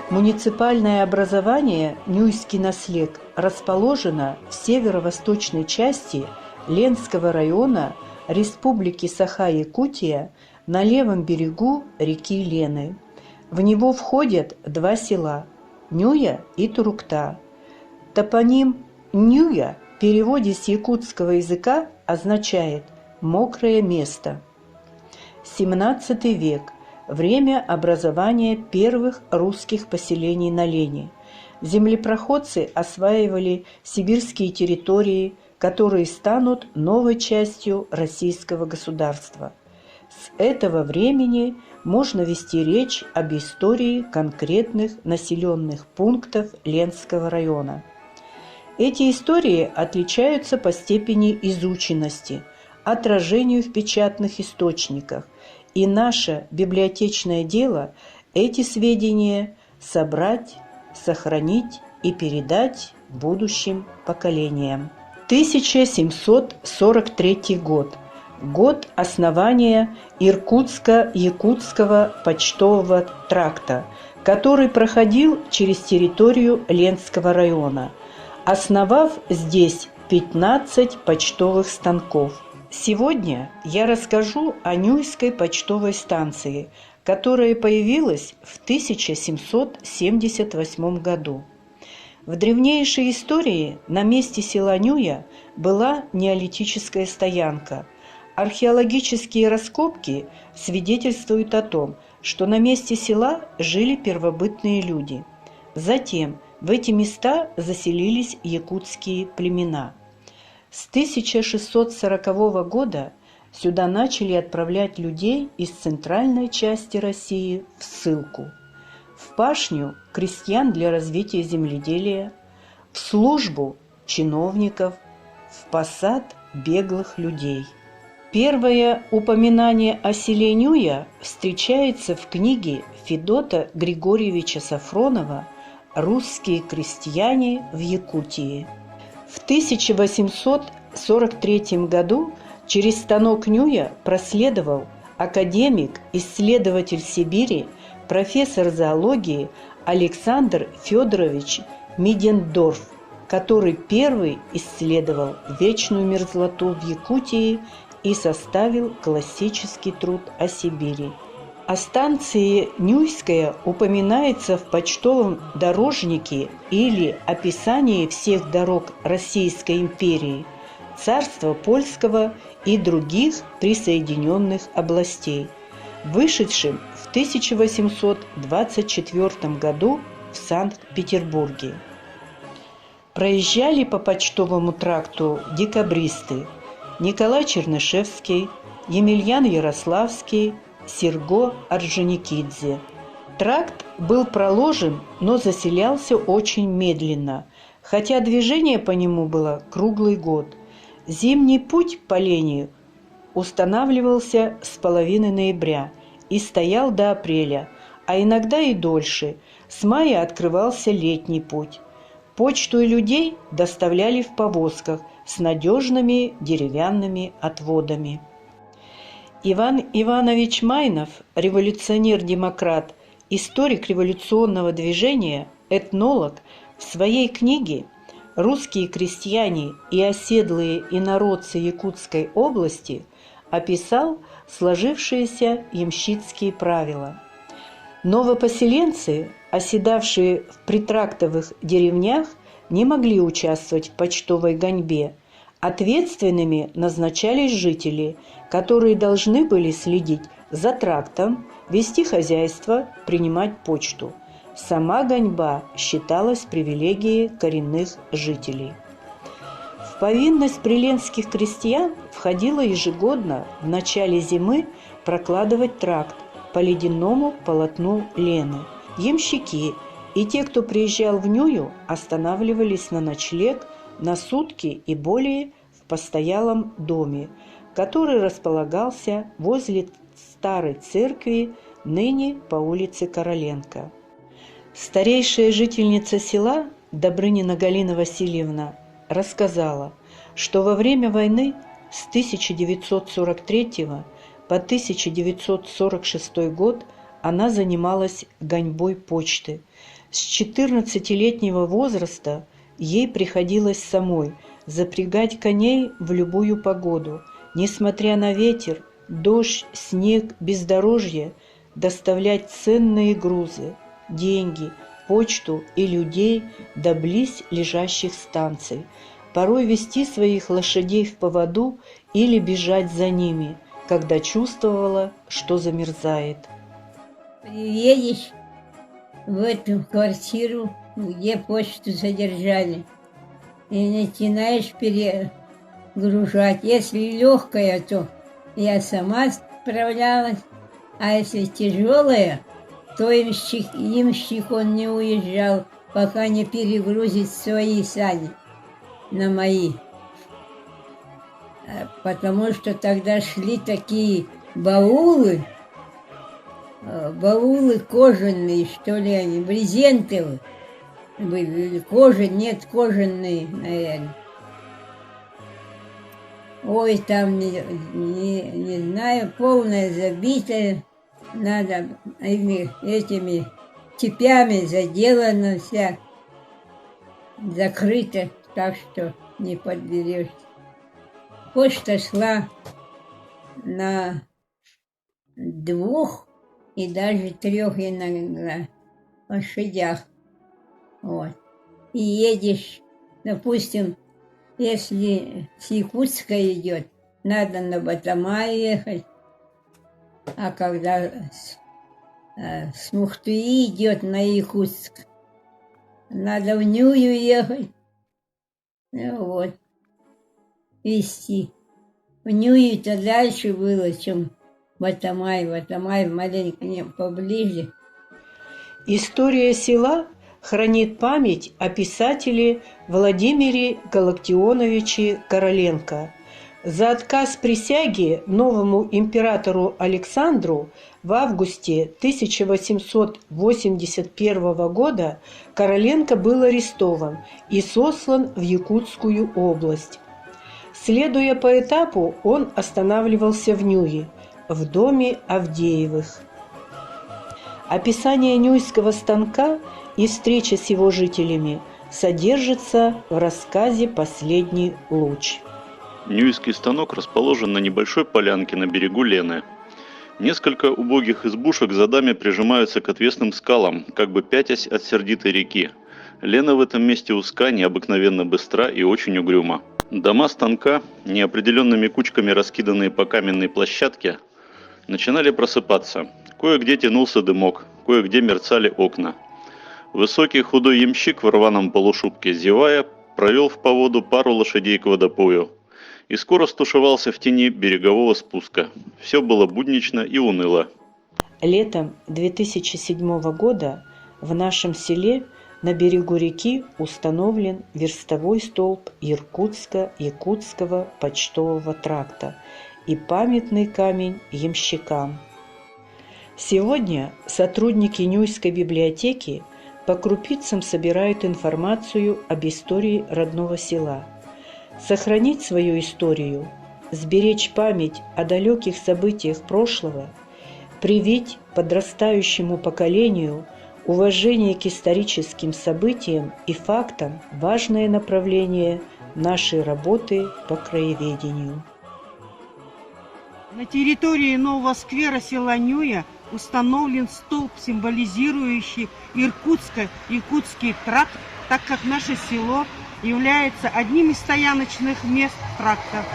Муниципальное образование Нюйский наслег расположено в северо-восточной части Ленского района Республики Саха-Якутия на левом берегу реки Лены. В него входят два села – Нюя и Турукта. Топоним Нюя в переводе с якутского языка означает «мокрое место». 17 век. Время образования первых русских поселений на Лене. Землепроходцы осваивали сибирские территории, которые станут новой частью российского государства. С этого времени можно вести речь об истории конкретных населенных пунктов Ленского района. Эти истории отличаются по степени изученности, отражению в печатных источниках, и наше библиотечное дело – эти сведения собрать, сохранить и передать будущим поколениям. 1743 год. Год основания Иркутско-Якутского почтового тракта, который проходил через территорию Ленского района, основав здесь 15 почтовых станков. Сегодня я расскажу о Нюйской почтовой станции, которая появилась в 1778 году. В древнейшей истории на месте села Нюя была неолитическая стоянка. Археологические раскопки свидетельствуют о том, что на месте села жили первобытные люди. Затем в эти места заселились якутские племена. С 1640 года сюда начали отправлять людей из центральной части России в ссылку, в пашню крестьян для развития земледелия, в службу чиновников, в посад беглых людей. Первое упоминание о селе Нюя встречается в книге Федота Григорьевича Сафронова «Русские крестьяне в Якутии». В 1843 году через станок Нюя проследовал академик, исследователь Сибири, профессор зоологии Александр Федорович Мидендорф, который первый исследовал вечную мерзлоту в Якутии и составил классический труд о Сибири. О станции Нюйская упоминается в почтовом дорожнике или описании всех дорог Российской империи, царства Польского и других присоединенных областей, вышедшим в 1824 году в Санкт-Петербурге. Проезжали по почтовому тракту декабристы Николай Чернышевский, Емельян Ярославский, Серго Орджоникидзе. Тракт был проложен, но заселялся очень медленно, хотя движение по нему было круглый год. Зимний путь по Лене устанавливался с половины ноября и стоял до апреля, а иногда и дольше. С мая открывался летний путь. Почту и людей доставляли в повозках с надежными деревянными отводами. Иван Иванович Майнов, революционер-демократ, историк революционного движения, этнолог, в своей книге «Русские крестьяне и оседлые инородцы Якутской области» описал сложившиеся ямщицкие правила. Новопоселенцы, оседавшие в притрактовых деревнях, не могли участвовать в почтовой гоньбе. Ответственными назначались жители, которые должны были следить за трактом, вести хозяйство, принимать почту. Сама гоньба считалась привилегией коренных жителей. В повинность приленских крестьян входило ежегодно в начале зимы прокладывать тракт по ледяному полотну Лены. Ямщики и те, кто приезжал в Нюю, останавливались на ночлег на сутки и более в постоялом доме, который располагался возле старой церкви, ныне по улице Короленко. Старейшая жительница села Добрынина Галина Васильевна рассказала, что во время войны с 1943 По 1946 год она занималась гоньбой почты. С 14-летнего возраста ей приходилось самой запрягать коней в любую погоду, несмотря на ветер, дождь, снег, бездорожье, доставлять ценные грузы, деньги, почту и людей до близ лежащих станций, порой вести своих лошадей в поводу или бежать за ними, когда чувствовала, что замерзает. Приедешь в эту квартиру, где почту задержали, и начинаешь перегружать. Если легкая, то я сама справлялась, а если тяжелая, то ямщик он не уезжал, пока не перегрузит свои сани на мои. Потому что тогда шли такие баулы кожаные, что ли, они, брезентовые. Нет, кожаные, наверное. Ой, там, не знаю, полная забитая, надо этими цепями заделана вся, закрыта, так что не подберешься. Почта шла на 2 и даже 3 иногда лошадях. Вот. И едешь, допустим, если с Якутска идет, надо на Батамай ехать, а когда с Мухтуи идет на Якутск, надо в Нюю ехать. Вот. Везти. В Нюю-то дальше было, чем Батамай. Батамай маленько не поближе. История села хранит память о писателе Владимире Галактионовиче Короленко. За отказ присяги новому императору Александру в августе 1881 года Короленко был арестован и сослан в Якутскую область. Следуя по этапу, он останавливался в Нюе, в доме Авдеевых. Описание Нюйского станка и встреча с его жителями содержится в рассказе «Последний луч». Нюйский станок расположен на небольшой полянке на берегу Лены. Несколько убогих избушек за дами прижимаются к отвесным скалам, как бы пятясь от сердитой реки. Лена в этом месте узка, необыкновенно быстра и очень угрюма. Дома станка, неопределенными кучками раскиданные по каменной площадке, начинали просыпаться. Кое-где тянулся дымок, кое-где мерцали окна. Высокий худой ямщик в рваном полушубке, зевая, провел в поводу пару лошадей к водопою и скоро стушевался в тени берегового спуска. Все было буднично и уныло. Летом 2007 года в нашем селе на берегу реки установлен верстовой столб Иркутско-Якутского почтового тракта и памятный камень ямщикам. Сегодня сотрудники Нюйской библиотеки по крупицам собирают информацию об истории родного села. Сохранить свою историю, сберечь память о далеких событиях прошлого, привить подрастающему поколению уважение к историческим событиям и фактам – важное направление нашей работы по краеведению. На территории нового сквера села Нюя установлен столб, символизирующий Иркутско-Якутский тракт, так как наше село является одним из стояночных мест тракта.